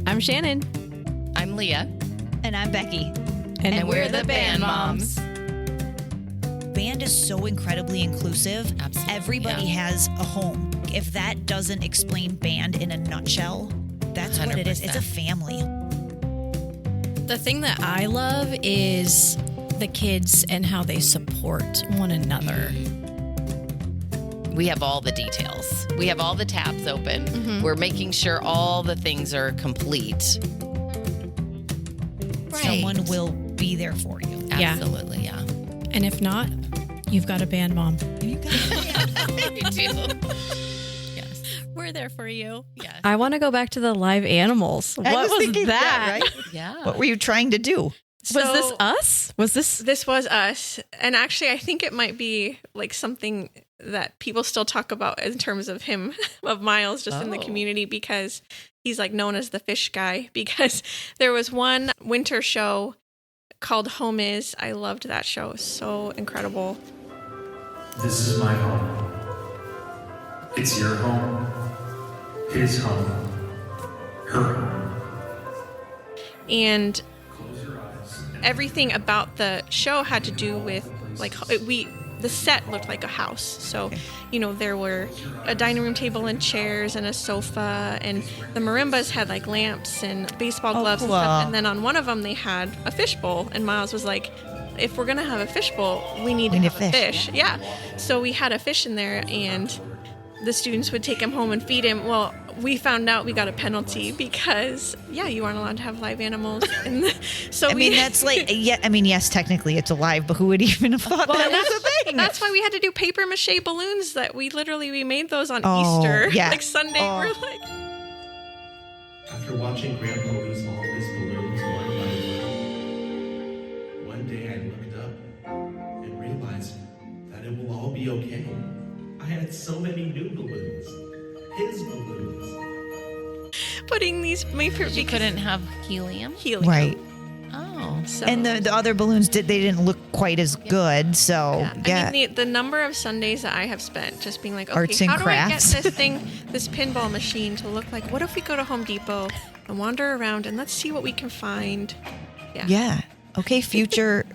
I'm Shannon. I'm Leah. And I'm Becky. And we're the Band Moms. Band is so incredibly inclusive. Absolutely, Everybody has a home. If that doesn't explain band in a nutshell, that's what it is. It's a family. The thing that I love is the kids and how they support one another. We have all the details. We have all the tabs open. Mm-hmm. We're making sure all the things are complete. Right. Someone will be there for you. Absolutely, yeah. And if not, you've got a band mom. You got it. We do. Yes. We're there for you. Yes. I want to go back to the live animals. I What was thinking that? right? Yeah. What were you trying to do? Was this us? Was this? This was us. And actually, I think it might be like something that people still talk about in terms of him, of Miles, just in the community, because he's like known as the fish guy, because there was one winter show called Home Is. I loved that show. It was so incredible. This is my home. It's your home. His home. Her home. And Close your eyes. everything about the show had to do with like the set looked like a house. So, there were a dining room table and chairs and a sofa, and the marimbas had like lamps and baseball gloves and stuff. And then on one of them they had a fishbowl, and Miles was like, if we're gonna have a fishbowl, we need to have a fish. Yeah. So we had a fish in there, and the students would take him home and feed him. Well, we found out we got a penalty because, you aren't allowed to have live animals. That's like, yes, technically it's alive, but who would even have thought that was a thing? That's why we had to do paper mache balloons that we made those on Easter. Yeah. Like Sunday, we're like... After watching Grandpa lose all his balloons one by one day I looked up and realized that it will all be okay. I had so many new balloons. His balloons. Putting these... You couldn't have helium? Right. Oh. So, And the other balloons they didn't look quite as good. So I mean, the number of Sundays that I have spent just being like, okay, Arts and how crafts. do I get this pinball machine to look like? What if we go to Home Depot and wander around and let's see what we can find? Yeah. Okay, future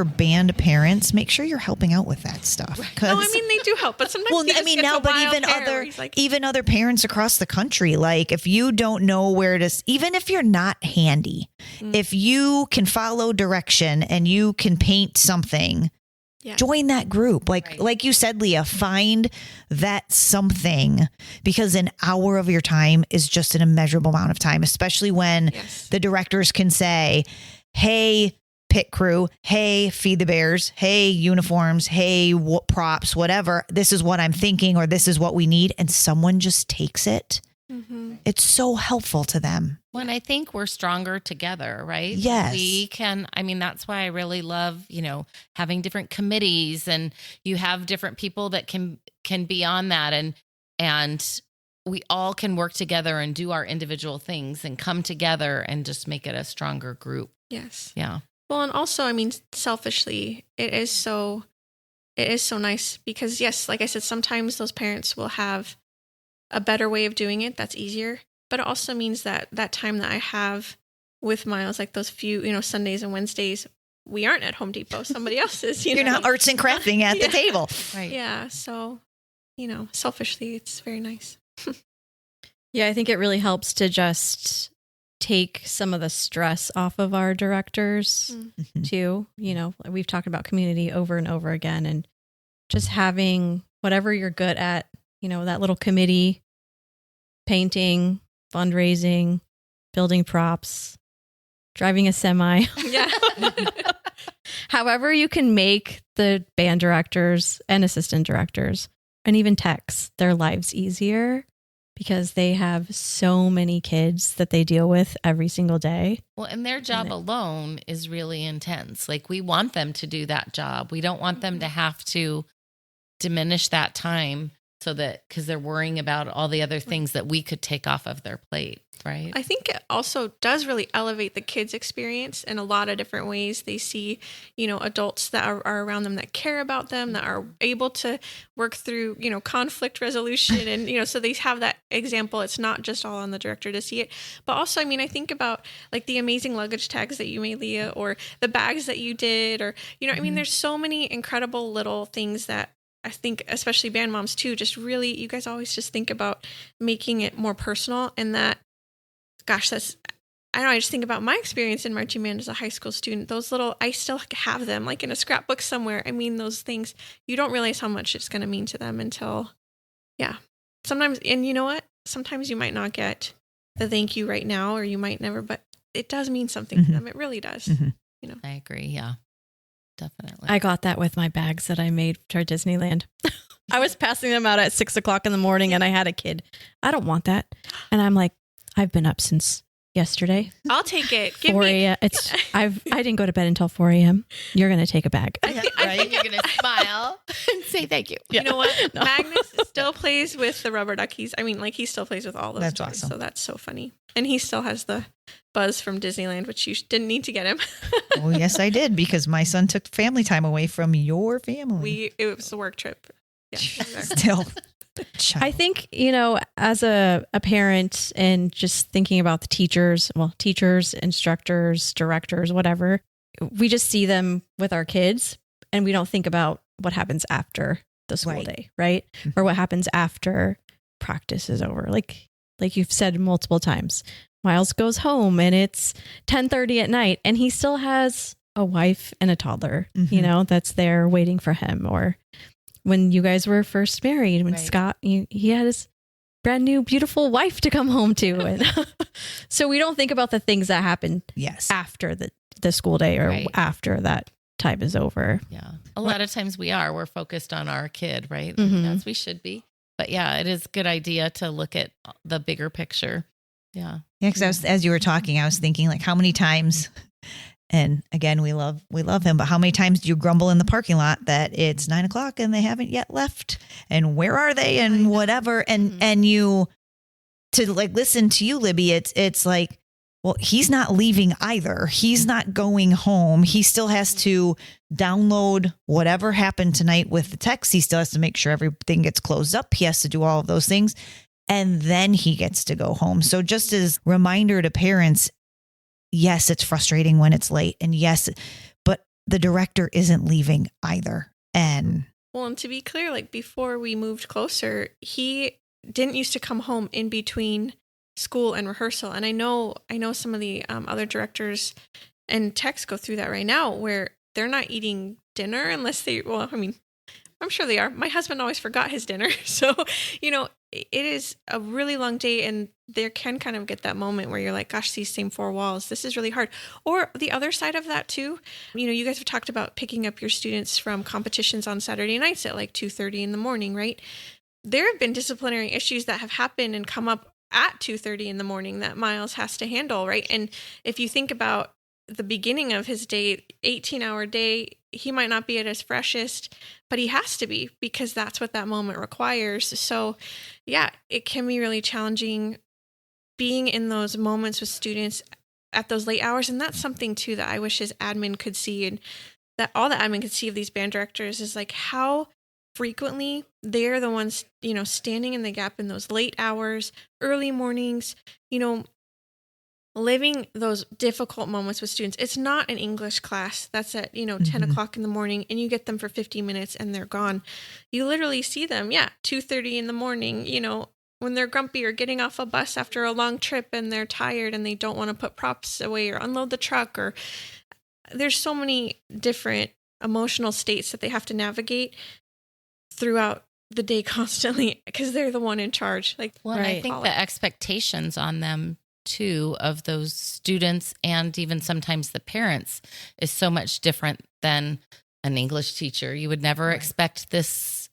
band parents, make sure you're helping out with that stuff. No, I mean they do help, but sometimes he just gets a wild hair where he's like, even other parents across the country, like if you don't know where to, even if you're not handy, if you can follow direction and you can paint something, join that group. Like you said, Leah, find that something, because an hour of your time is just an immeasurable amount of time, especially when the directors can say, hey, pit crew, hey, feed the bears, hey, uniforms, hey, props, whatever. This is what I'm thinking, or this is what we need. And someone just takes it. Mm-hmm. It's so helpful to them. Well, and I think we're stronger together, right? Yes. We can, that's why I really love, having different committees, and you have different people that can be on that, and we all can work together and do our individual things and come together and just make it a stronger group. Yes. Yeah. Well, and also, selfishly, it is so nice because, yes, like I said, sometimes those parents will have a better way of doing it that's easier, but it also means that time that I have with Miles, like those few, Sundays and Wednesdays, we aren't at Home Depot. Somebody else is, You're not arts and crafting at the table. Right. Yeah. So, selfishly, it's very nice. Yeah, I think it really helps to just take some of the stress off of our directors too. We've talked about community over and over again, and just having whatever you're good at, that little committee, painting, fundraising, building props, driving a semi. Yeah. However you can make the band directors and assistant directors and even techs their lives easier, because they have so many kids that they deal with every single day. Well, and their job alone is really intense. Like, we want them to do that job. We don't want them to have to diminish that time so that, because they're worrying about all the other things that we could take off of their plate, right? I think it also does really elevate the kids' experience in a lot of different ways. They see, adults that are around them that care about them, that are able to work through, conflict resolution. And, so they have that example. It's not just all on the director to see it. But also, I think about like the amazing luggage tags that you made, Leah, or the bags that you did, or, there's so many incredible little things that I think, especially band moms too, just really, you guys always just think about making it more personal. And that, gosh, I don't know, I just think about my experience in marching band as a high school student. Those little, I still have them like in a scrapbook somewhere. Those things, you don't realize how much it's going to mean to them until, sometimes, and you know what? Sometimes you might not get the thank you right now, or you might never, but it does mean something to them. It really does. I agree. Yeah. Definitely. I got that with my bags that I made for Disneyland. I was passing them out at 6:00 in the morning and I had a kid. I don't want that. And I'm like, I've been up since yesterday. I'll take it. 4 a.m. I didn't go to bed until 4 a.m. You're going to take a bag. I think you're going to smile and say thank you. You know what? No. Magnus still plays with the rubber duckies. He still plays with all those That's toys, awesome. So that's so funny. And he still has the Buzz from Disneyland, which you didn't need to get him. Oh, yes, I did, because my son took family time away from your family. It was a work trip. Yeah. Still. I think, as a parent and just thinking about the teachers, instructors, directors, whatever, we just see them with our kids and we don't think about what happens after the school day, right? Or what happens after practice is over. Like you've said multiple times, Miles goes home and it's 10:30 at night and he still has a wife and a toddler, that's there waiting for him. Or when you guys were first married, when Scott, he had his brand new, beautiful wife to come home to. And so we don't think about the things that happen after the school day or after that time is over. Yeah. A lot of times we're focused on our kid, right? As we should be. But yeah, it is a good idea to look at the bigger picture. Yeah. Yeah. Because as you were talking, I was thinking like how many times, and again, we love him, but how many times do you grumble in the parking lot that it's 9:00 and they haven't yet left, and where are they and whatever. And you, to like listen to you, Libby, it's like, well, he's not leaving either. He's not going home. He still has to download whatever happened tonight with the text. He still has to make sure everything gets closed up. He has to do all of those things. And then he gets to go home. So just as reminder to parents, yes, it's frustrating when it's late. And yes, but the director isn't leaving either. And to be clear, like before we moved closer, he didn't used to come home in between school and rehearsal. And I know some of the other directors and techs go through that right now, where they're not eating dinner unless I'm sure they are. My husband always forgot his dinner. So, it is a really long day, and there can kind of get that moment where you're like, gosh, these same four walls, this is really hard. Or the other side of that too, you guys have talked about picking up your students from competitions on Saturday nights at like 2:30 in the morning, right? There have been disciplinary issues that have happened and come up at 2:30 in the morning that Miles has to handle, right? And if you think about the beginning of his day, 18-hour day, he might not be at his freshest, but he has to be, because that's what that moment requires. So yeah, it can be really challenging being in those moments with students at those late hours. And that's something too that I wish his admin could see, and that all the admin could see of these band directors, is like how frequently they're the ones, standing in the gap in those late hours, early mornings, living those difficult moments with students. It's not an English class that's at, 10:00 in the morning, and you get them for 50 minutes and they're gone. You literally see them, 2:30 in the morning, when they're grumpy or getting off a bus after a long trip and they're tired and they don't want to put props away or unload the truck, or there's so many different emotional states that they have to navigate throughout the day constantly, because they're the one in charge. I think the expectations on them too of those students, and even sometimes the parents, is so much different than an English teacher. You would never expect this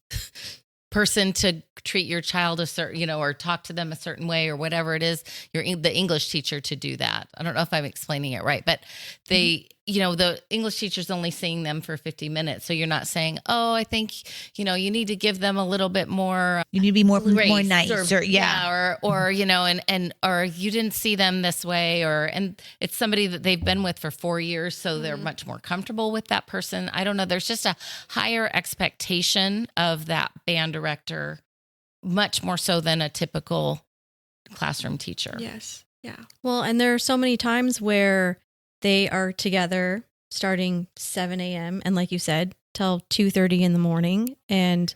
person to treat your child a certain, or talk to them a certain way, or whatever it is, the English teacher to do that. I don't know if I'm explaining it right, but they, the English teacher's only seeing them for 50 minutes. So you're not saying, oh, I think, you need to give them a little bit more. You need to be more grace nice or or you didn't see them this way, and it's somebody that they've been with for 4 years. So they're much more comfortable with that person. I don't know. There's just a higher expectation of that band director, much more so than a typical classroom teacher. Yes. Yeah. Well, and there are so many times where they are together starting 7 a.m. and like you said, till 2:30 in the morning. And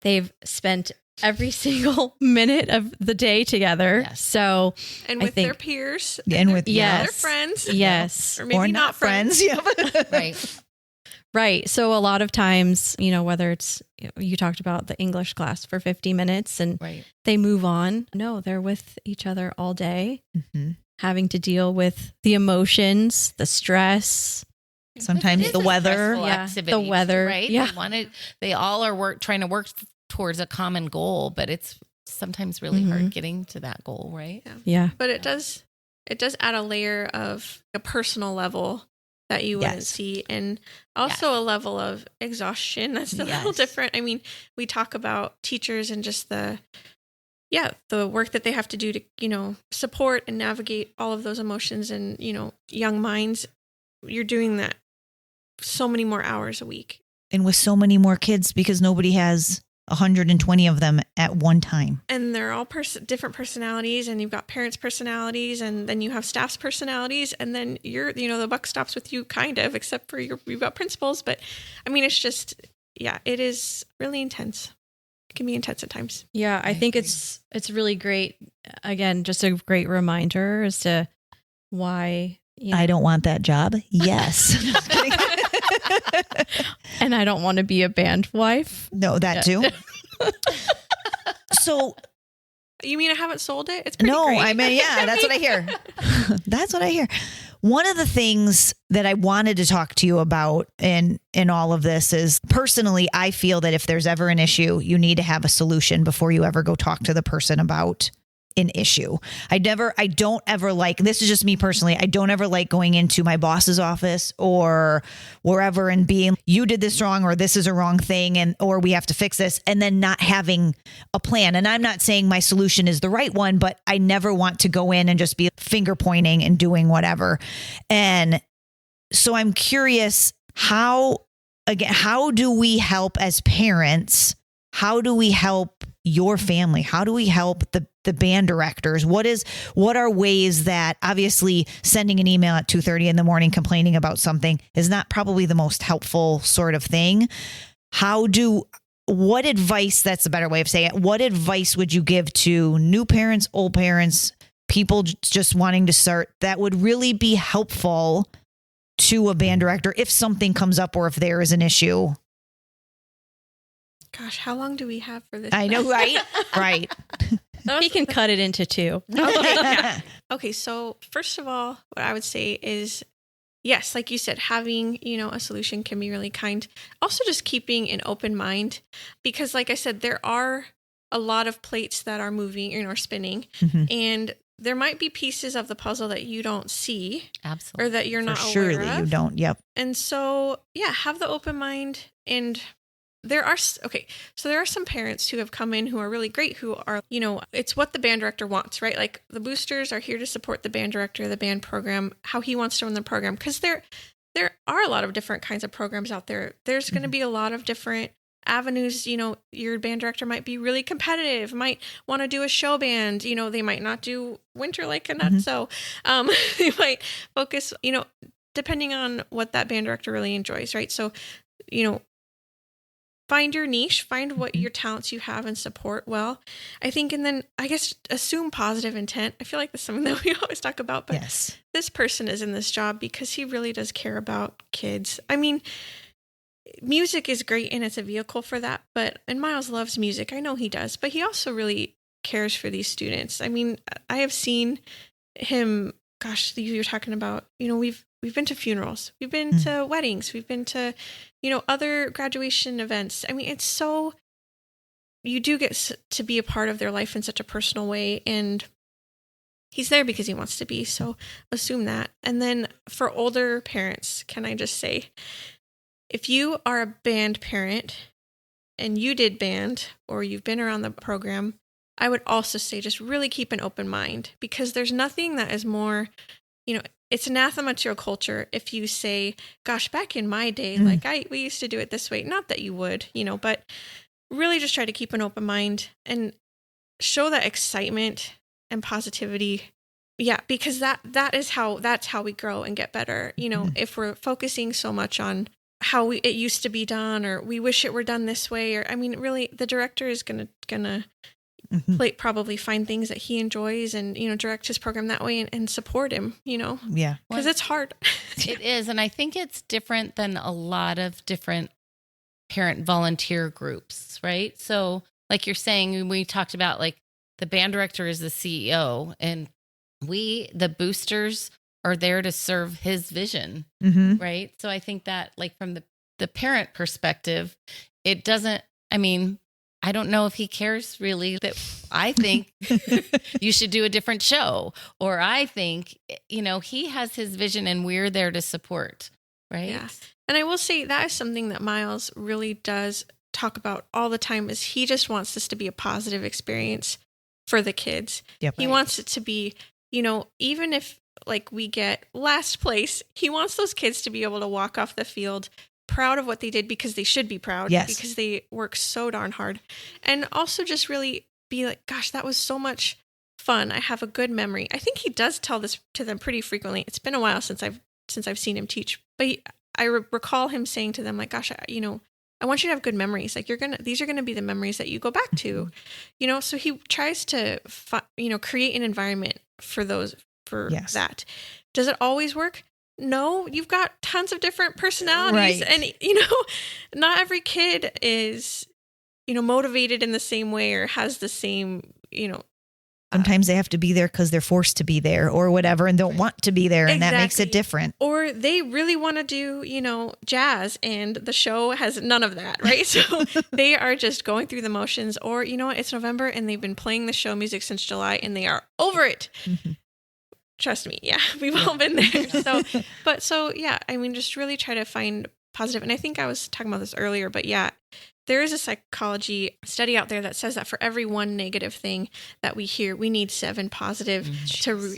they've spent every single minute of the day together. Yes. So, And with their peers. And with their friends. Yes. Or maybe not friends. Yeah. Right. Right. So a lot of times, whether it's, you talked about the English class for 50 minutes and they move on. No, they're with each other all day, having to deal with the emotions, the stress. Sometimes the weather. Yeah, the weather. Right. Yeah. They all are trying to work towards a common goal, but it's sometimes really hard getting to that goal. Right. Yeah. But it does add a layer of a personal level that you wouldn't see, and also a level of exhaustion that's a little different. I mean, we talk about teachers and just the work that they have to do to, support and navigate all of those emotions and, young minds. You're doing that so many more hours a week. And with so many more kids, because nobody has 120 of them at one time. And they're all different personalities, and you've got parents' personalities, and then you have staff's personalities, and then the buck stops with you kind of, except for you've got principals. But I mean, it's just, it is really intense. It can be intense at times. Yeah. I think it's really great. Again, just a great reminder as to why I don't want that job. Yes. And I don't want to be a band wife. No, that too. So you mean I haven't sold it? It's pretty great. I mean, that's what I hear. That's what I hear. One of the things that I wanted to talk to you about in all of this is, personally, I feel that if there's ever an issue, you need to have a solution before you ever go talk to the person about an issue. This is just me personally, I don't ever like going into my boss's office or wherever and being, you did this wrong, or this is a wrong thing, or we have to fix this, and then not having a plan. And I'm not saying my solution is the right one, but I never want to go in and just be finger pointing and doing whatever. And so I'm curious, how do we help as parents? How do we help your family? How do we help the band directors? What are ways that, obviously, sending an email at 2:30 in the morning complaining about something is not probably the most helpful sort of thing. What advice, that's a better way of saying it, what advice would you give to new parents, old parents, people just wanting to start, that would really be helpful to a band director if something comes up or if there is an issue? Gosh, how long do we have for this? I know, right? Right. He can cut it into 2. Okay, so first of all, what I would say is, yes, like you said, having, a solution can be really kind. Also, just keeping an open mind, because like I said, there are a lot of plates that are moving or spinning, and there might be pieces of the puzzle that you don't see. Absolutely. Or that you're not aware surely of. You don't. Yep. And so, have the open mind. And there are some parents who have come in who are really great, who are, it's what the band director wants, right? Like, the boosters are here to support the band director, the band program, how he wants to run the program. Because there are a lot of different kinds of programs out there. There's going to be a lot of different avenues. Your band director might be really competitive, might want to do a show band. They might not do winter like a nut. So they might focus, depending on what that band director really enjoys, right? So, find your niche, find what your talents you have and support well, I think. And then I guess assume positive intent. I feel like that's something that we always talk about, but this person is in this job because he really does care about kids. I mean, music is great and it's a vehicle for that, and Miles loves music. I know he does, but he also really cares for these students. I mean, I have seen him, gosh, you were talking about, we've been to funerals, we've been to weddings, we've been to, other graduation events. I mean, it's so, you do get to be a part of their life in such a personal way. And he's there because he wants to be. So assume that. And then for older parents, can I just say, if you are a band parent and you did band or you've been around the program, I would also say just really keep an open mind, because there's nothing that is more, it's anathema to your culture if you say, gosh, back in my day, we used to do it this way. Not that you would, but really just try to keep an open mind and show that excitement and positivity. Yeah, because that's how we grow and get better. If we're focusing so much on how it used to be done, or we wish it were done this way, or really the director is gonna probably find things that he enjoys and direct his program that way and support him. Yeah, because it's hard. It is, and I think it's different than a lot of different parent volunteer groups, right? So like you're saying, we talked about like the band director is the CEO, and the boosters are there to serve his vision, right? So I think that like from the parent perspective, it doesn't, I don't know if he cares really that I think you should do a different show, or I think, he has his vision and we're there to support, right? Yeah. And I will say that is something that Miles really does talk about all the time, is he just wants this to be a positive experience for the kids. Yep. He wants it to be, even if like we get last place, he wants those kids to be able to walk off the field proud of what they did, because they should be proud, because they work so darn hard. And also just really be like, gosh, that was so much fun. I have a good memory. I think he does tell this to them pretty frequently. It's been a while since I've seen him teach, but I recall him saying to them like, gosh, I want you to have good memories. Like these are going to be the memories that you go back to, so he tries to, create an environment for that. Does it always work? No, you've got tons of different personalities, and not every kid is, motivated in the same way or has the same, sometimes they have to be there because they're forced to be there or whatever, and don't want to be there. And that makes it different. Or they really want to do, jazz, and the show has none of that. Right. So they are just going through the motions, or, it's November and they've been playing the show music since July and they are over it. Trust me. Yeah. We've all been there. Just really try to find positive. And I think I was talking about this earlier, but yeah, there is a psychology study out there that says that for every one negative thing that we hear, we need 7 positive to,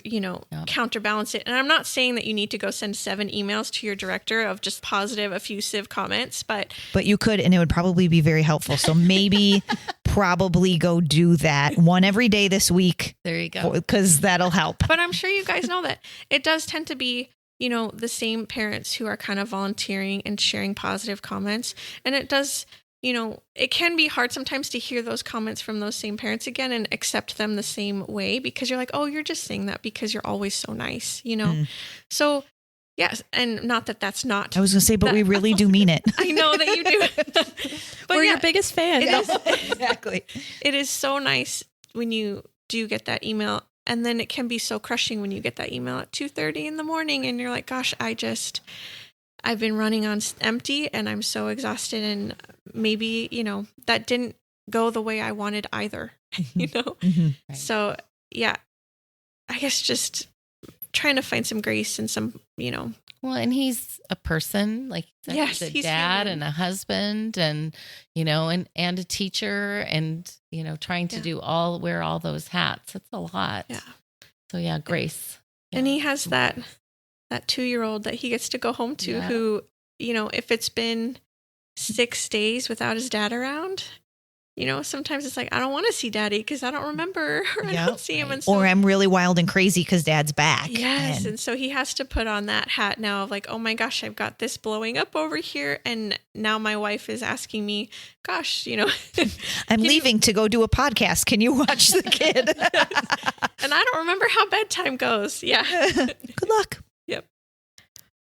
counterbalance it. And I'm not saying that you need to go send 7 emails to your director of just positive, effusive comments, but you could, and it would probably be very helpful. So maybe probably go do that one every day this week. There you go. Because that'll help. But I'm sure you guys know that it does tend to be, the same parents who are kind of volunteering and sharing positive comments. And it does, it can be hard sometimes to hear those comments from those same parents again and accept them the same way, because you're like, oh, you're just saying that because you're always so nice, So yes, and not that that's not. I was going to say, but we really do mean it. I know that you do. We're your biggest fan. Exactly. It is so nice when you do get that email, and then it can be so crushing when you get that email at 2:30 in the morning and you're like, gosh, I've been running on empty and I'm so exhausted, and maybe, that didn't go the way I wanted either, Right. So yeah, I guess just trying to find some grace and some, Well, and he's a person, like yes, he's a dad human. and a husband, and and a teacher, and trying to wear all those hats. It's a lot. Yeah. So yeah, grace. Yeah. And he has that 2-year-old that he gets to go home to, who, if it's been 6 days without his dad around, sometimes it's like, I don't want to see daddy because I don't remember, or I don't see him. And so, or I'm really wild and crazy because dad's back. Yes. And so he has to put on that hat now of like, oh my gosh, I've got this blowing up over here. And now my wife is asking me, gosh, I'm leaving to go do a podcast. Can you watch the kid? And I don't remember how bedtime goes. Yeah. Good luck. Yep.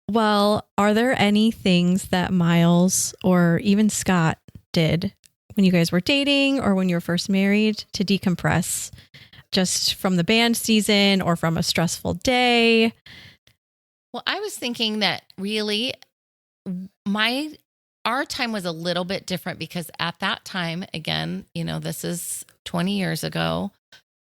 Well, are there any things that Miles or even Scott did when you guys were dating or when you were first married to decompress, just from the band season or from a stressful day? Well, I was thinking that really our time was a little bit different, because at that time, again, this is 20 years ago,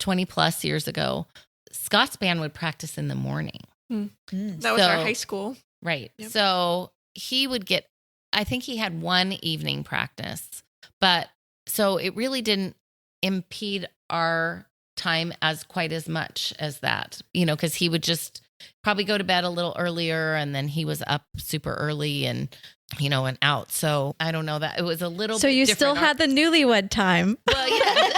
20 plus years ago, Scott's band would practice in the morning. That was our high school. Right. Yep. So he would get, I think he had one evening practice, but so it really didn't impede our time as quite as much as that, because he would just probably go to bed a little earlier, and then he was up super early and out. So I don't know, that it was a little so bit you different. still had the newlywed time. Well, yeah.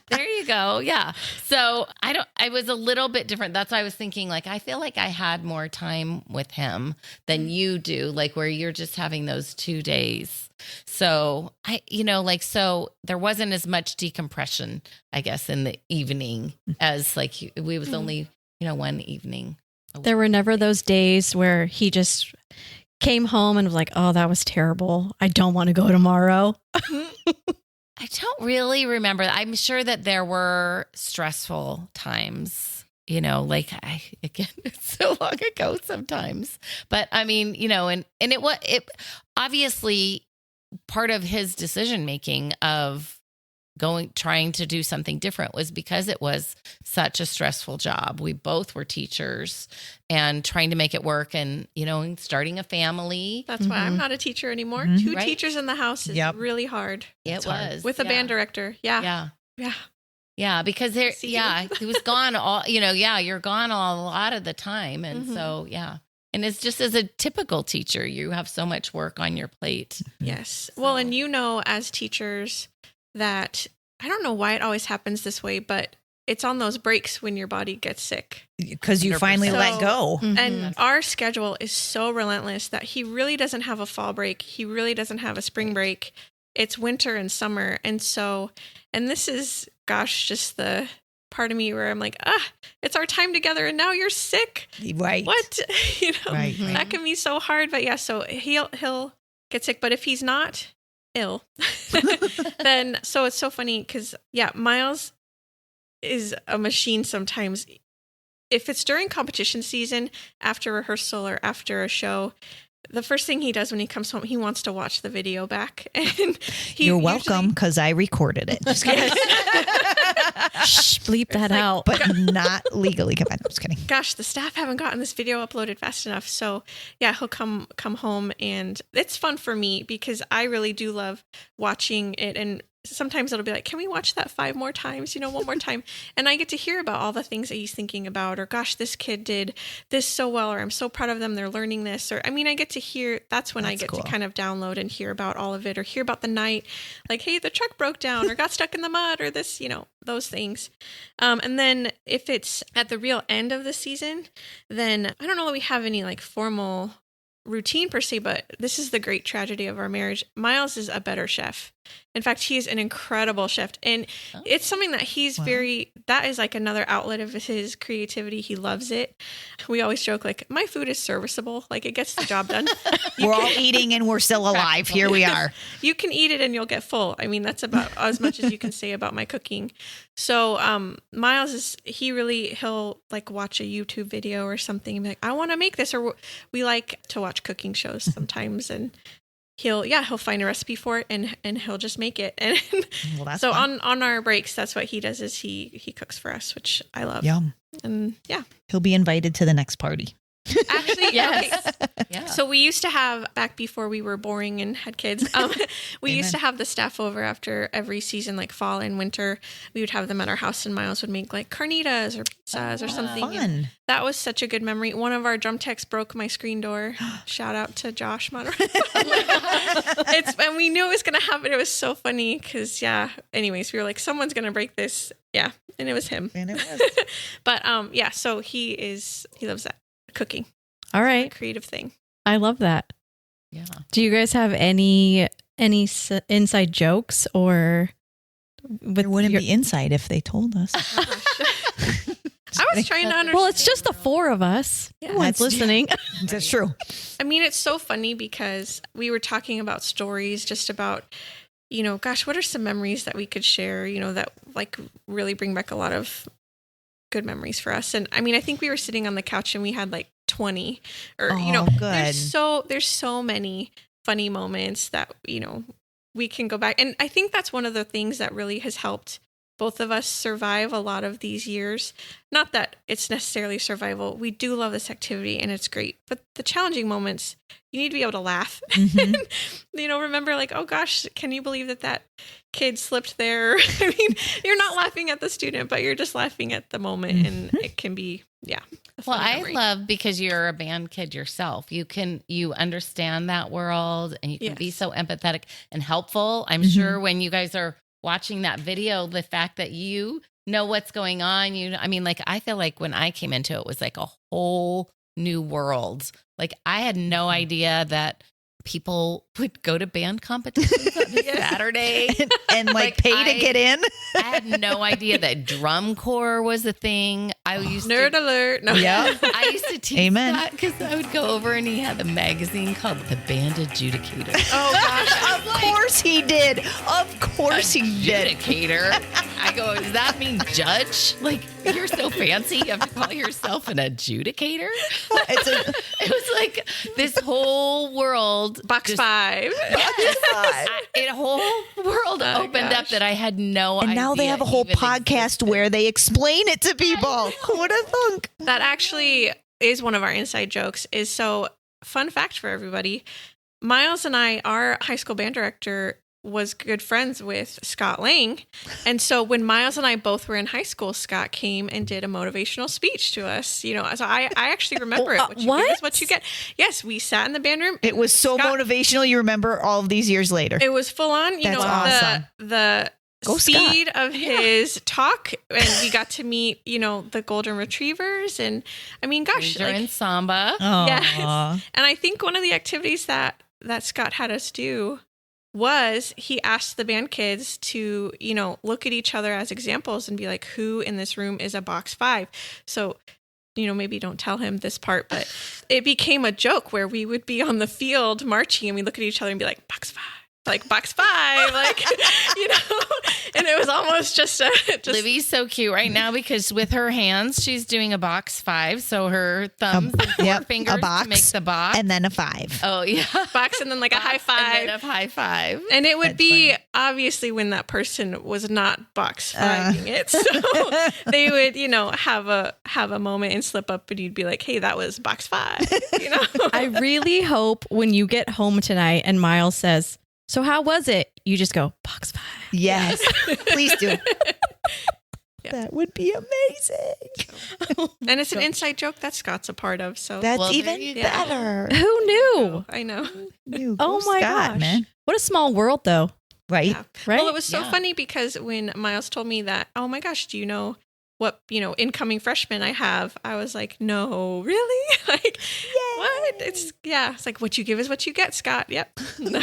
There you go. Yeah. So I was a little bit different. That's why I was thinking, like, I feel like I had more time with him than you do, like where you're just having those 2 days. So so there wasn't as much decompression, I guess, in the evening as like we was only, one evening. There were never those days where he just came home and was like, oh, that was terrible. I don't want to go tomorrow. I don't really remember. I'm sure that there were stressful times, again, it's so long ago sometimes, but I mean, and it obviously part of his decision making of trying to do something different was because it was such a stressful job. We both were teachers and trying to make it work, and, starting a family. That's why I'm not a teacher anymore. 2 teachers in the house is really hard. It was. With a band director. Yeah. Yeah, because he was gone all, you're gone a lot of the time. And so, and it's just as a typical teacher, you have so much work on your plate. Yes. So. Well, and as teachers that, I don't know why it always happens this way, but it's on those breaks when your body gets sick. Because you finally let go. And our schedule is so relentless that he really doesn't have a fall break. He really doesn't have a spring break. It's winter and summer. And this is, just the part of me where I'm like, it's our time together and now you're sick. Right. What? Right. That can be so hard. But so he'll get sick. But if he's not ill, then, so it's so funny because, Miles is a machine sometimes. If it's during competition season, after rehearsal or after a show, the first thing he does when he comes home, he wants to watch the video back. And you're welcome, because I recorded it. Just kidding. Shh, bleep that out. But not legally. I'm just kidding. Gosh, the staff haven't gotten this video uploaded fast enough. So he'll come home, and it's fun for me because I really do love watching it. And sometimes it'll be like, can we watch that 5 more times, one more time? And I get to hear about all the things that he's thinking about, or gosh, this kid did this so well, or I'm so proud of them, they're learning this. Or, I get to hear, that's when I get to kind of download and hear about all of it, or hear about the night, like, hey, the truck broke down or got stuck in the mud, or this, those things. And then if it's at the real end of the season, then I don't know that we have any like formal routine per se, but this is the great tragedy of our marriage. Miles is a better chef. In fact, he is an incredible chef. And it's something that he's that is like another outlet of his creativity. He loves it. We always joke, like, my food is serviceable. Like, it gets the job done. We're all eating and we're still alive. Here we are. You can eat it and you'll get full. That's about as much as you can say about my cooking. So Miles he'll like watch a YouTube video or something and be like, I want to make this. Or we like to watch cooking shows sometimes, and he'll find a recipe for it and he'll just make it. And that's so fun. on our breaks, that's what he does, is he cooks for us, which I love. Yum. And he'll be invited to the next party. Actually, yes. Okay. Yeah. So we used to have, back before we were boring and had kids, we used to have the staff over after every season, like fall and winter. We would have them at our house, and Miles would make like carnitas or pizzas or something. Fun. That was such a good memory. One of our drum techs broke my screen door. Shout out to Josh Monroe. And we knew it was going to happen. It was so funny because, anyways, we were like, someone's going to break this. Yeah. And it was him. And it was. But so he loves that. Cooking. All right. Creative thing. I love that. Yeah. Do you guys have any inside jokes, or It wouldn't be inside if they told us. I was trying to understand. Well, it's just the 4 of us. Yeah. No one's listening. That's true. It's so funny because we were talking about stories, just about, what are some memories that we could share, that like really bring back a lot of good memories for us. And I think we were sitting on the couch and we had like 20 or, good. There's so many funny moments that, we can go back. And I think that's one of the things that really has helped both of us survive a lot of these years. Not that it's necessarily survival. We do love this activity and it's great. But the challenging moments, you need to be able to laugh. Remember like, oh gosh, can you believe that kid slipped there? I mean, you're not laughing at the student, but you're just laughing at the moment. And it can be, Well, I love because you're a band kid yourself. You understand that world and you can be so empathetic and helpful. I'm sure when you guys are watching that video, the fact that you know what's going on, I feel like when I came into it was like a whole new world. Like I had no idea that people would go to band competitions on a Saturday and pay to get in. I had no idea that drum corps was a thing. Nerd alert. No. Yeah. I used to teach that because I would go over and he had a magazine called The Band Adjudicator. Oh gosh. Of course he did. Of course he did. Adjudicator. I go, does that mean judge? Like, you're so fancy, you have to call yourself an adjudicator? It was like this whole world. Box 5. A whole world opened up that I had no idea. And now they have a whole podcast where they explain it to people. Who would have thunk? That actually is one of our inside jokes. So, fun fact for everybody, Miles and I, our high school band director, was good friends with Scott Lang. And so when Miles and I both were in high school, Scott came and did a motivational speech to us. So I actually remember it. What you get is what you get. Yes, we sat in the band room. It was so motivational. You remember all of these years later. It was full on, awesome. the speed of his talk. And we got to meet, the golden retrievers. And I mean, gosh. Ranger and Samba. Yes. And I think one of the activities that Scott had us do was he asked the band kids to, look at each other as examples and be like, who in this room is a box 5? So, maybe don't tell him this part, but it became a joke where we would be on the field marching and we look at each other and be like, box 5. Like box 5, and it was almost just Libby's so cute right now because with her hands, she's doing a box 5. So her thumbs and four fingers a box, to make the box. And then a 5. Oh, yeah. Box and then like a high 5. And then a high 5. And it would be obviously when that person was not box 5ing it. So they would, have a moment and slip up and you'd be like, hey, that was box 5. I really hope when you get home tonight and Miles says, so how was it? You just go, box 5. Yes, please do. That would be amazing. And it's an inside joke that Scott's a part of. So that's even better. Who knew? I know. Oh my gosh. Man. What a small world though. Right. Yeah. Right. Well, it was so funny because when Miles told me that, oh my gosh, do you know what, incoming freshmen I have? I was like, no, really? Like, what? It's like what you give is what you get, Scott. Yep. No.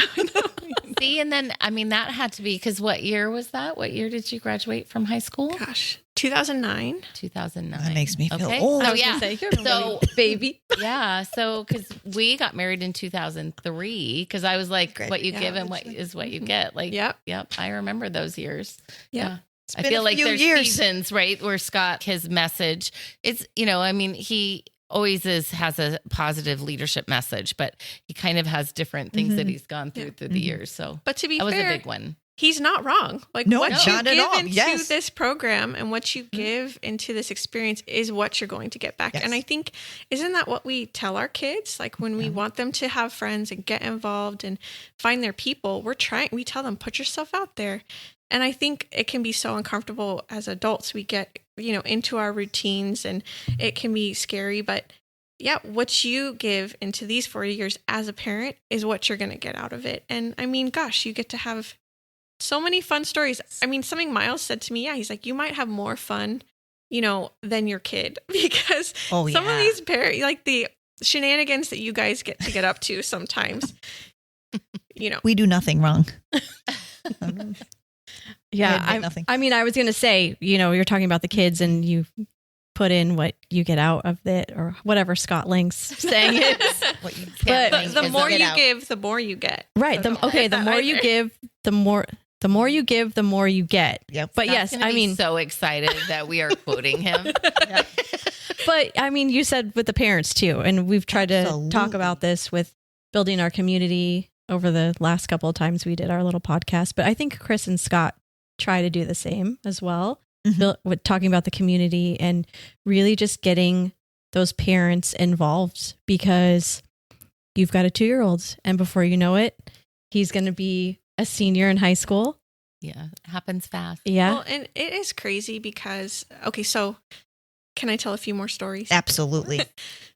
See, and then, that had to be, because what year was that? What year did you graduate from high school? Gosh, 2009. 2009. That makes me feel okay. old. Oh, yeah. So, baby. Yeah. So, because we got married in 2003, because I was like, what you give and what is what you get. Like, yep. I remember those years. Yeah. I feel like there's seasons, right, where Scott, his message, it's, he always has a positive leadership message, but he kind of has different things that he's gone through the years. So, but to be fair, that was a big one. He's not wrong. Like what you give into this program and what you give into this experience is what you're going to get back. Yes. And I think, isn't that what we tell our kids? Like when we want them to have friends and get involved and find their people, we tell them, put yourself out there. And I think it can be so uncomfortable as adults. We get, into our routines and it can be scary, but yeah, what you give into these 4 years as a parent is what you're going to get out of it. And I mean, gosh, you get to have so many fun stories. I mean, something Miles said to me, he's like, you might have more fun, than your kid because some of these like the shenanigans that you guys get up to sometimes, We do nothing wrong. Yeah. I was going to say, you're talking about the kids and you put in what you get out of it or whatever Scott Lang's saying is. But the more you give, the more you get. Right. The more you give, the more you give, the more you get. Yep. But yes, so excited that we are quoting him. But you said with the parents too, and we've tried to talk about this with building our community over the last couple of times we did our little podcast. But I think Chris and Scott try to do the same as well. With talking about the community and really just getting those parents involved, because you've got a 2-year-old and before you know it, he's going to be a senior in high school. Yeah, it happens fast. Yeah. Well, and it is crazy because, okay, so can I tell a few more stories? Absolutely.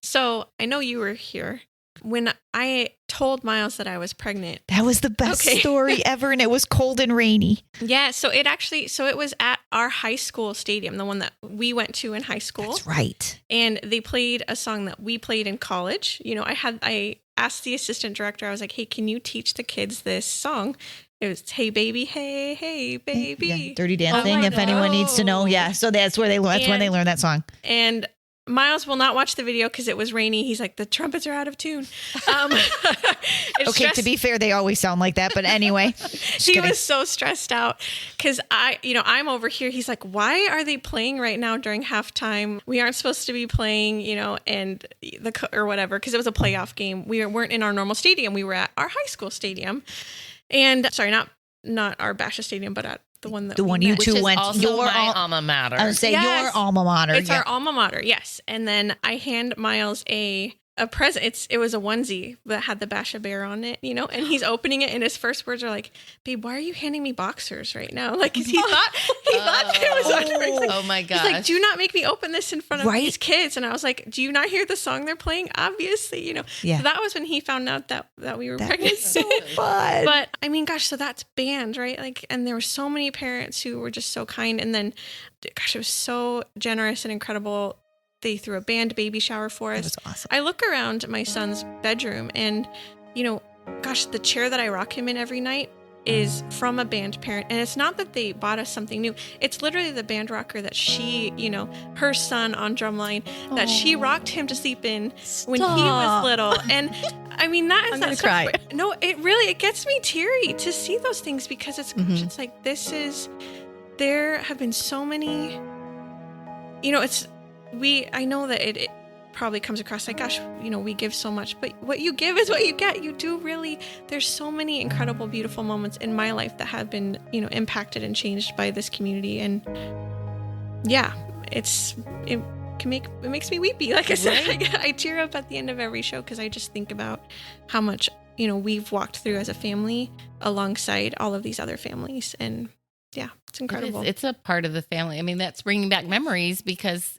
So I know you were here when I told Miles that I was pregnant. That was the best story ever. And it was cold and rainy. Yeah. So it was at our high school stadium, the one that we went to in high school. That's right. And they played a song that we played in college. You know, I asked the assistant director, I was like, hey, can you teach the kids this song? It was, hey, baby, hey, baby. Yeah, Dirty Dancing, if anyone needs to know. Yeah, so that's where when they learned that song. And Miles will not watch the video because it was rainy. He's like, the trumpets are out of tune. Okay, to be fair, they always sound like that. But anyway. He was so stressed out because I'm over here. He's like, why are they playing right now during halftime? We aren't supposed to be playing, and or whatever, because it was a playoff game. We weren't in our normal stadium. We were at our high school stadium. And sorry, not our Basha stadium, but at the one that you two went. Your alma mater. I would say your alma mater. It's our alma mater, yes. And then I hand Miles a present. It was a onesie that had the Basha bear on it, and he's opening it, and his first words are like, "Babe, why are you handing me boxers right now?" Like, 'cause he thought it was under. Like, oh my gosh. He's like, "Do not make me open this in front of these kids." And I was like, "Do you not hear the song they're playing?" Obviously, Yeah. So that was when he found out that we were pregnant. Was so fun. But I mean, gosh, so that's band, right? Like, and there were so many parents who were just so kind, and then, gosh, it was so generous and incredible. They threw a band baby shower for us. That was awesome. I look around my son's bedroom and, gosh, the chair that I rock him in every night is from a band parent. And it's not that they bought us something new. It's literally the band rocker that she, her son on drumline, that she rocked him to sleep in when he was little. And I mean, I'm gonna cry. No, it gets me teary to see those things because it's like, there have been so many, I know that it probably comes across like, gosh, we give so much, but what you give is what you get. You do really, there's so many incredible, beautiful moments in my life that have been, impacted and changed by this community. And yeah, it makes me weepy. Like I said, I tear up at the end of every show because I just think about how much, we've walked through as a family alongside all of these other families. And yeah, it's incredible. It's a part of the family. I mean, that's bringing back memories because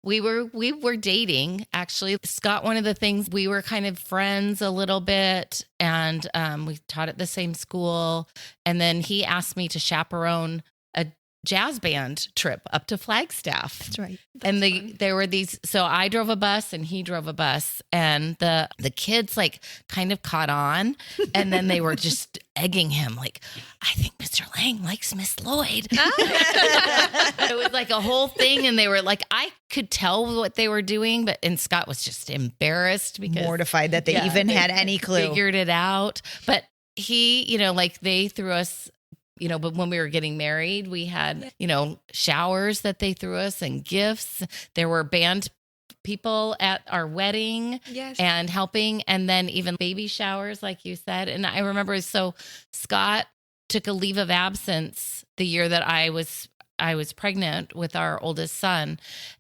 we were dating actually. Scott, one of the things, we were kind of friends a little bit, and we taught at the same school. And then he asked me to chaperone a jazz band trip up to Flagstaff. That's right. And there were these, so I drove a bus and he drove a bus, and the kids like kind of caught on, and then they were just egging him like, I think Mr. Lang likes Miss Lloyd. It was like a whole thing, and they were like, I could tell what they were doing, and Scott was just embarrassed because mortified that they even had any clue. Figured it out. But he, like they threw us, but when we were getting married, we had, showers that they threw us and gifts. There were band people at our wedding and helping, and then even baby showers, like you said. And I remember, so Scott took a leave of absence the year that I was pregnant with our oldest son.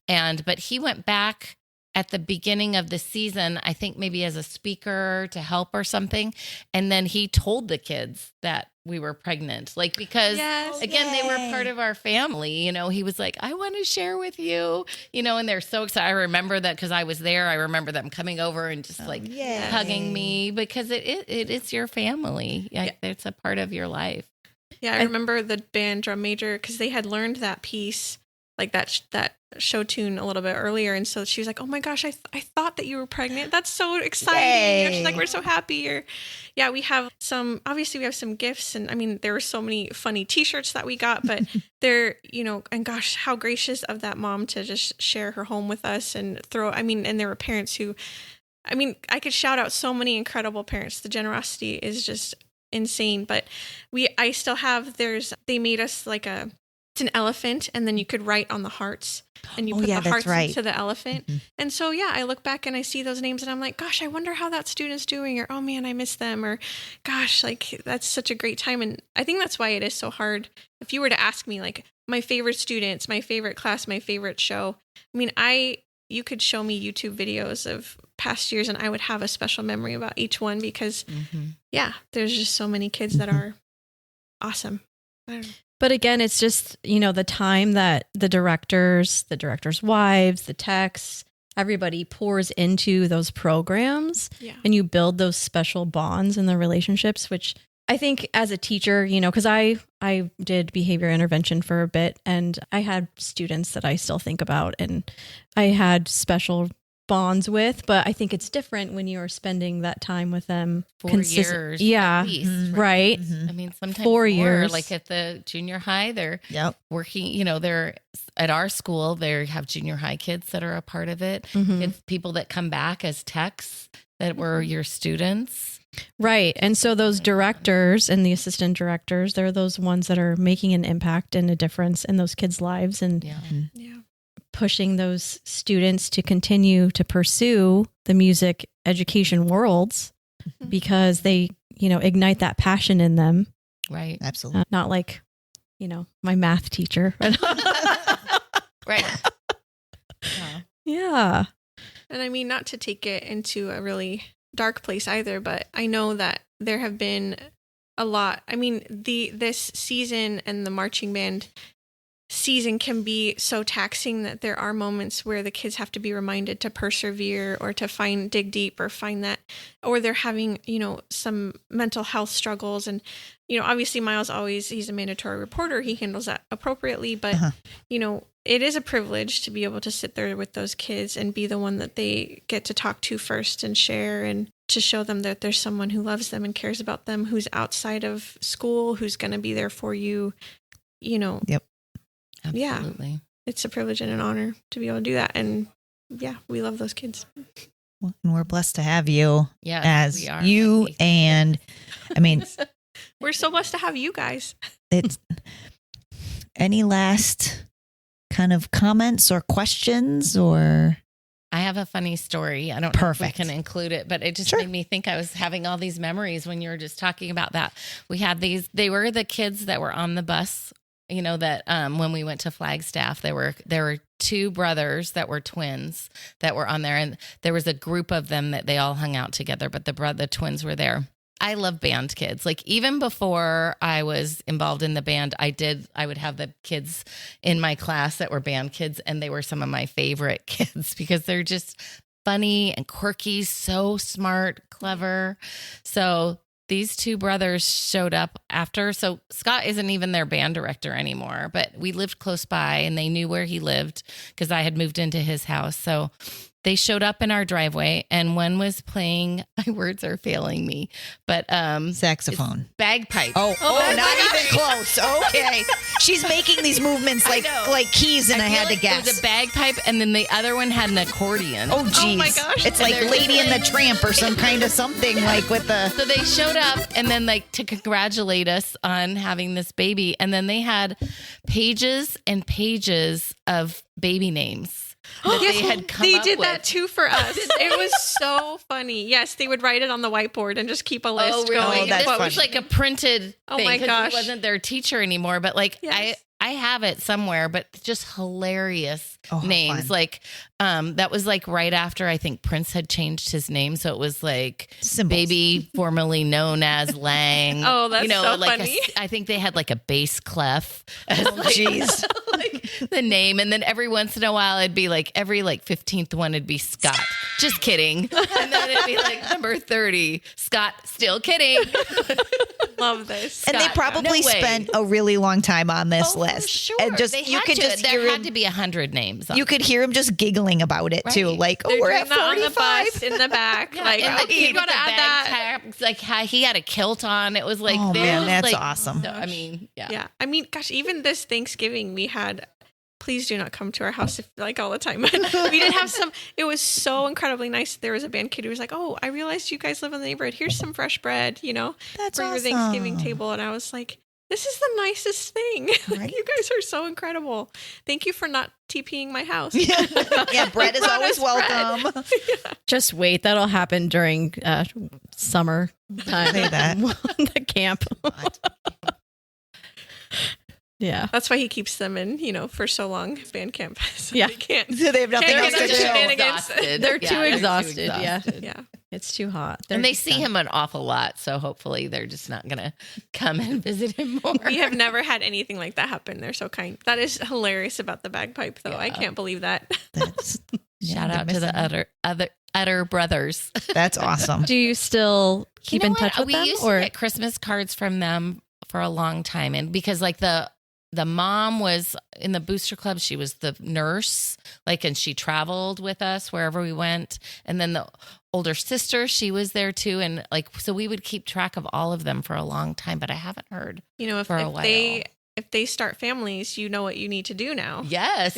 But he went back at the beginning of the season, I think maybe as a speaker to help or something. And then he told the kids that we were pregnant, like, because again, they were part of our family. He was like, I want to share with you, and they're so excited. I remember that because I was there. I remember them coming over and just hugging me because it is your family. It's a part of your life. Yeah. I remember the band drum major, cause they had learned that piece, like that show tune a little bit earlier. And so she was like, oh my gosh, I thought that you were pregnant. That's so exciting. She's like, we're so happy. We have some gifts. And I mean, there were so many funny t-shirts that we got, but they're, and gosh, how gracious of that mom to just share her home with us and and there were parents who, I could shout out so many incredible parents. The generosity is just insane, but they made us like it's an elephant, and then you could write on the hearts, and you put the hearts into the elephant. And so, I look back and I see those names and I'm like, gosh, I wonder how that student's doing, or, oh man, I miss them, or gosh, like that's such a great time. And I think that's why it is so hard. If you were to ask me like my favorite students, my favorite class, my favorite show, I mean, you could show me YouTube videos of past years and I would have a special memory about each one because there's just so many kids that are awesome. I don't know. But again, it's just, the time that the directors' wives, the techs, everybody pours into those programs and you build those special bonds and the relationships, which I think as a teacher, because I did behavior intervention for a bit and I had students that I still think about and I had special bonds with, but I think it's different when you're spending that time with them 4 years. Yeah. Least, right. I mean, sometimes 4 years. Like at the junior high, they're working, they're at our school, they have junior high kids that are a part of it. It's people that come back as techs that were your students. Right. And so those directors and the assistant directors, they're those ones that are making an impact and a difference in those kids' lives and pushing those students to continue to pursue the music education worlds because they, ignite that passion in them. Right. Absolutely. Not like, my math teacher. Right. Yeah. And I mean, not to take it into a really dark place either, but I know that there have been a lot. I mean, this season and the marching band season can be so taxing that there are moments where the kids have to be reminded to persevere or to dig deep or find that, or they're having, some mental health struggles. And, obviously Miles he's a mandatory reporter. He handles that appropriately, but, it is a privilege to be able to sit there with those kids and be the one that they get to talk to first and share and to show them that there's someone who loves them and cares about them, who's outside of school, who's going to be there for you, Yep. Absolutely. It's a privilege and an honor to be able to do that. And we love those kids. Well, and we're blessed to have you as we are. you. And I mean, we're so blessed to have you guys. It's any last kind of comments or questions or? I have a funny story. I don't know if we can include it, but it just made me think I was having all these memories when you were just talking about that. We had they were the kids that were on the bus, that when we went to Flagstaff, there were two brothers that were twins that were on there. And there was a group of them that they all hung out together, but the twins were there. I love band kids. Like even before I was involved in the band, I would have the kids in my class that were band kids, and they were some of my favorite kids because they're just funny and quirky, so smart, clever. So these two brothers showed up after. So Scott isn't even their band director anymore, but we lived close by and they knew where he lived because I had moved into his house. So they showed up in our driveway and one was playing, my words are failing me, but saxophone. Bagpipes. Oh, not even close. Okay. She's making these movements like keys and I had to guess. It was a bagpipe and then the other one had an accordion. Oh, geez. Oh my gosh. It's like Lady and the Tramp or some kind of something like with the... So they showed up and then to congratulate us on having this baby. And then they had pages and pages of baby names. They did that too for us. It was so funny. Yes, they would write it on the whiteboard and just keep a list going. That's it was like a printed Oh thing my gosh. he wasn't their teacher anymore. But I have it somewhere, but just hilarious names. Fun. Like that was like right after I think Prince had changed his name. So it was like Symbols. Baby formerly known as Lang. Oh, that's so like funny. I think they had like a bass clef. Jeez. Like the name. And then every once in a while it'd be like every 15th one it'd be Scott. Just kidding. And then it'd be like number 30. Scott, still kidding. Love this. Scott, and they probably spent a really long time on this list. Sure. And just there had to be 100 names. You could hear him just giggling about it too. Like, They're we're doing at that on the 45. bus in the back. Yeah, like, and the you kid gotta with the add that. bagpipes, like he had a kilt on. It was like, Oh, man, that's like, awesome. So, I mean, yeah. Yeah. I mean, gosh, even this Thanksgiving we had, please do not come to our house all the time. But we did have it was so incredibly nice. There was a band kid who was like, oh, I realized you guys live in the neighborhood. Here's some fresh bread, That's for your awesome. Thanksgiving table. And I was like, this is the nicest thing. Right? You guys are so incredible. Thank you for not TPing my house. Yeah, bread is Brought always us bread. welcome. Just wait. That'll happen during summer time. Say that. The camp. Yeah. That's why he keeps them in, for so long, band camp. So Yeah. they can't. So they have nothing Can't else get to enough do. shenanigans. They're too exhausted. Yeah. Yeah. It's too hot. And they see him an awful lot, so hopefully they're just not going to come and visit him more. We have never had anything like that happen. They're so kind. That is hilarious about the bagpipe, though. I can't believe that. That's, Shout they're out to the missing- Utter brothers. That's awesome. Do you still keep in touch with we them? used Or to get Christmas cards from them for a long time, and because like the mom was in the booster club, she was the nurse, and she traveled with us wherever we went, and then the older sister, she was there too, and so we would keep track of all of them for a long time, but I haven't heard for a while. If they start families, you know what you need to do now. Yes.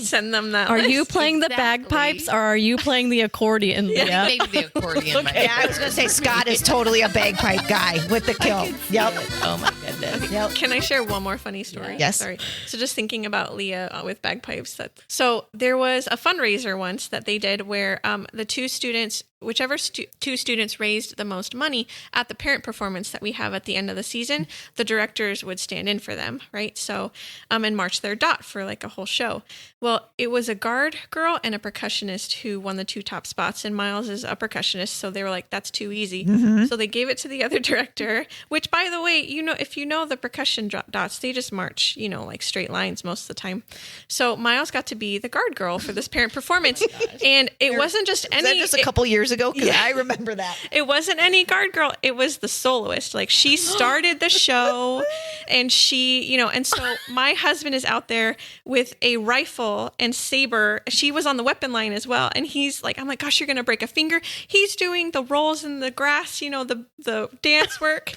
Send them that. are you list. playing the Exactly. bagpipes or are you playing the accordion? Yeah. Maybe the accordion. might Yeah, I was going to say Scott is totally a bagpipe guy with the kill. Yep. Oh my goodness. Yep. Can I share one more funny story? Yes. Sorry. So just thinking about Leah with bagpipes. So there was a fundraiser once that they did where the two students, whichever two students raised the most money at the parent performance that we have at the end of the season, the directors would stand in for them, right? So, and march their dot for a whole show. Well, it was a guard girl and a percussionist who won the two top spots, and Miles is a percussionist, so they were like, that's too easy. So they gave it to the other director, which, by the way, if you know the percussion dots, they just march, straight lines most of the time. So Miles got to be the guard girl for this parent performance, and it wasn't just any. Was that just a couple years ago? Because I remember that. It wasn't any guard girl. It was the soloist. She started the show, and she, and so my husband is out there with a rifle and saber. She was on the weapon line as well. And he's like, I'm like, gosh, you're going to break a finger. He's doing the rolls in the grass, the dance work.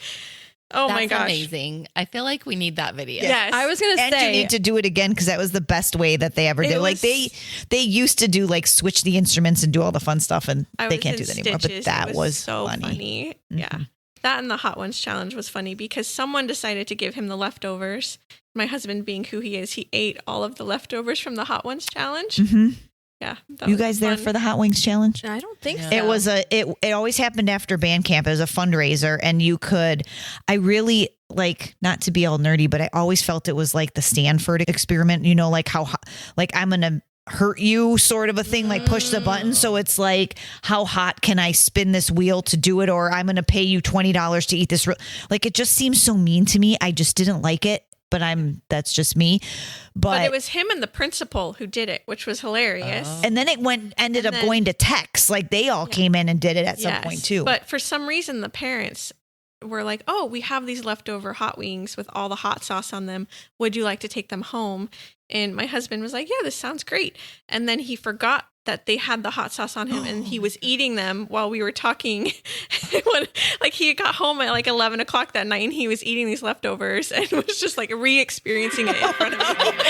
Oh my gosh. Amazing. I feel like we need that video. Yes. I was going to And say, you need to do it again because that was the best way that they ever did. They used to do switch the instruments and do all the fun stuff, and they can't do that anymore. But that was so funny. Mm-hmm. Yeah. That and the Hot Ones challenge was funny because someone decided to give him the leftovers. My husband, being who he is, he ate all of the leftovers from the Hot Ones challenge. Mm-hmm. Yeah. You guys there for the Hot Wings challenge? I don't think so. It was it always happened after band camp. It was a fundraiser, and I really not to be all nerdy, but I always felt it was like the Stanford experiment, how I'm going to hurt you sort of a thing, push the button. So it's how hot can I spin this wheel to do it? Or I'm going to pay you $20 to eat this. It just seems so mean to me. I just didn't like it. But that's just me. But it was him and the principal who did it, which was hilarious. And then it ended up going to Tex. They all came in and did it at some Yes. point too. But for some reason, the parents were like, oh, we have these leftover hot wings with all the hot sauce on them. Would you like to take them home? And my husband was like, yeah, this sounds great. And then he forgot that they had the hot sauce on him and he was eating them while we were talking. He got home at 11 o'clock that night and he was eating these leftovers and was just re-experiencing it in front of me.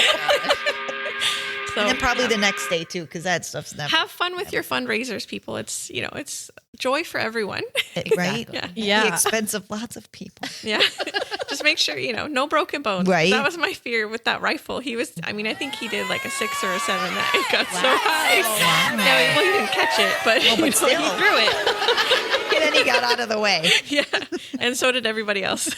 So, and then probably the next day too, because that stuff's never. Have fun with your fundraisers, people. It's, it's joy for everyone. Right? Yeah. The expense of lots of people. Yeah. Just make sure, no broken bones. Right. That was my fear with that rifle. I think he did a 6 or a 7 that it got so high. Wow. Yeah, he didn't catch it, but, he still. threw it. And then he got out of the way. Yeah. And so did everybody else.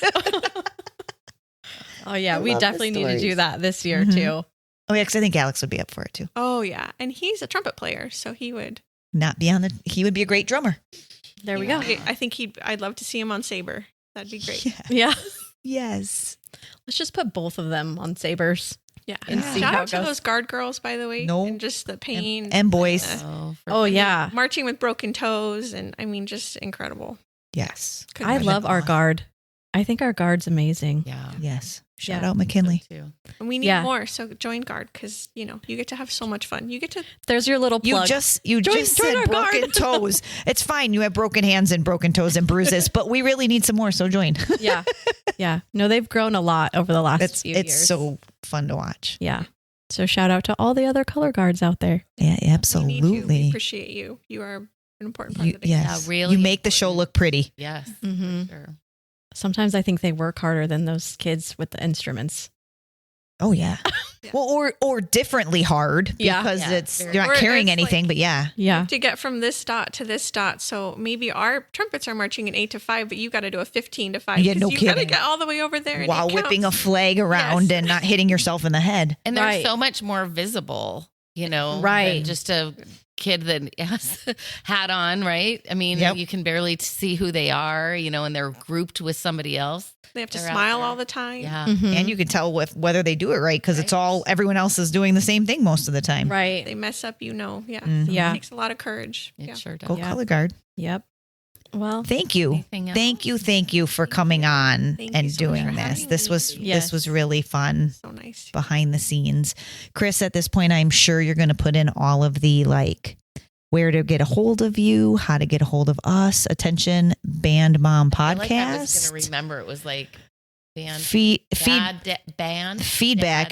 Oh yeah, we love the definitely need to do stories. that this year Mhm. too. Oh yeah, because I think Alex would be up for it too. Oh, yeah. And he's a trumpet player, so he would. He would be a great drummer. There we go. I think I'd love to see him on Saber. That'd be great. Yeah. Yeah. Yes. Let's just put both of them on sabers. Yeah. And see Shout how out it to goes. those guard girls, by the way. No. And just the pain. And boys. Oh yeah. Marching with broken toes. And just incredible. Yes. Couldn't I imagine. love our guard. I think our guard's amazing. Yeah. Yes. Shout Yeah. out McKinley. Too. And we need Yeah. more. So join guard because, you get to have so much fun. You get to. There's your little plug. You just join said our broken guard. toes. It's fine. You have broken hands and broken toes and bruises, but we really need some more. So join. Yeah. Yeah. No, they've grown a lot over the last few years. It's so fun to watch. Yeah. So shout out to all the other color guards out there. Yeah, We need you. We absolutely. appreciate you. You are an important part of the band. Yes. Yeah, really You make the show important. look pretty. Yes. Mm-hmm. For sure. Sometimes I think they work harder than those kids with the instruments. Oh yeah. Well, or differently hard because you're not carrying anything, but Yeah. To get from this dot to this dot. So maybe our trumpets are marching in 8 to 5, but you got to do a 15 to 5. Yeah, no you kidding. got to get all the way over there. While whipping a flag around and not hitting yourself in the head. And they're so much more visible, than just a kid that has a hat on, right? I mean, you can barely see who they are, and they're grouped with somebody else. They have to smile all the time. Yeah. Mm-hmm. And you can tell whether they do it right because it's all, everyone else is doing the same thing most of the time. Right. They mess up, Yeah. Mm-hmm. Yeah. It takes a lot of courage. It sure does. Go color guard. Yep. Well, thank you. Thank you for coming on and doing this. This was really fun. So nice. Behind the scenes. Chris, at this point, I'm sure you're going to put in all of the where to get a hold of you, how to get a hold of us. Attention, Band Mom Podcast. I was going to remember it was band. Feedback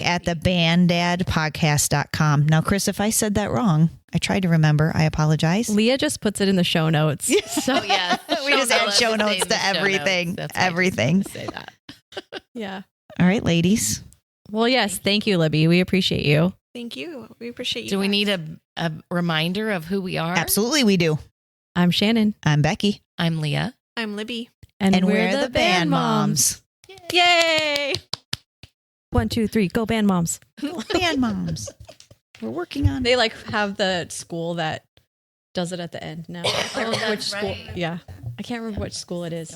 at the banddadpodcast.com. Now, Chris, if I said that wrong, I tried to remember. I apologize. Leah just puts it in the show notes. So yeah, we just add show notes to everything. Everything. Say that. Yeah. All right, ladies. Well, yes. Thank you, Libby. We appreciate you. Thank you. We appreciate you. Do we need a reminder of who we are? Absolutely, we do. I'm Shannon. I'm Becky. I'm Leah. I'm Libby. And we're the Band Moms. Yay! 1, 2, 3. Go Band Moms. Band Moms. We're working on it. They have the school that does it at the end now. I can't remember which school. Yeah. I can't remember which school it is.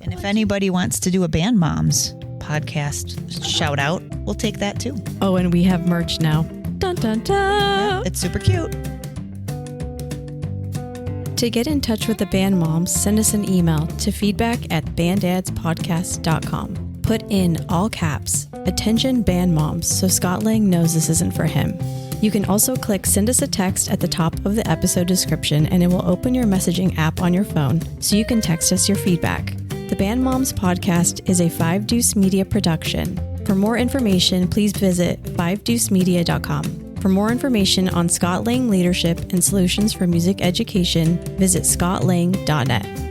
And if anybody wants to do a Band Moms podcast shout out, we'll take that too. Oh, and we have merch now. Dun, dun, dun. It's super cute. To get in touch with the Band Moms, send us an email to feedback@banddadspodcast.com. Put in all caps, attention Band Moms, so Scott Lang knows this isn't for him. You can also click send us a text at the top of the episode description and it will open your messaging app on your phone so you can text us your feedback. The Band Moms podcast is a 5 Deuce Media production. For more information, please visit 5deucemedia.com. For more information on Scott Lang leadership and solutions for music education, visit scottlang.net.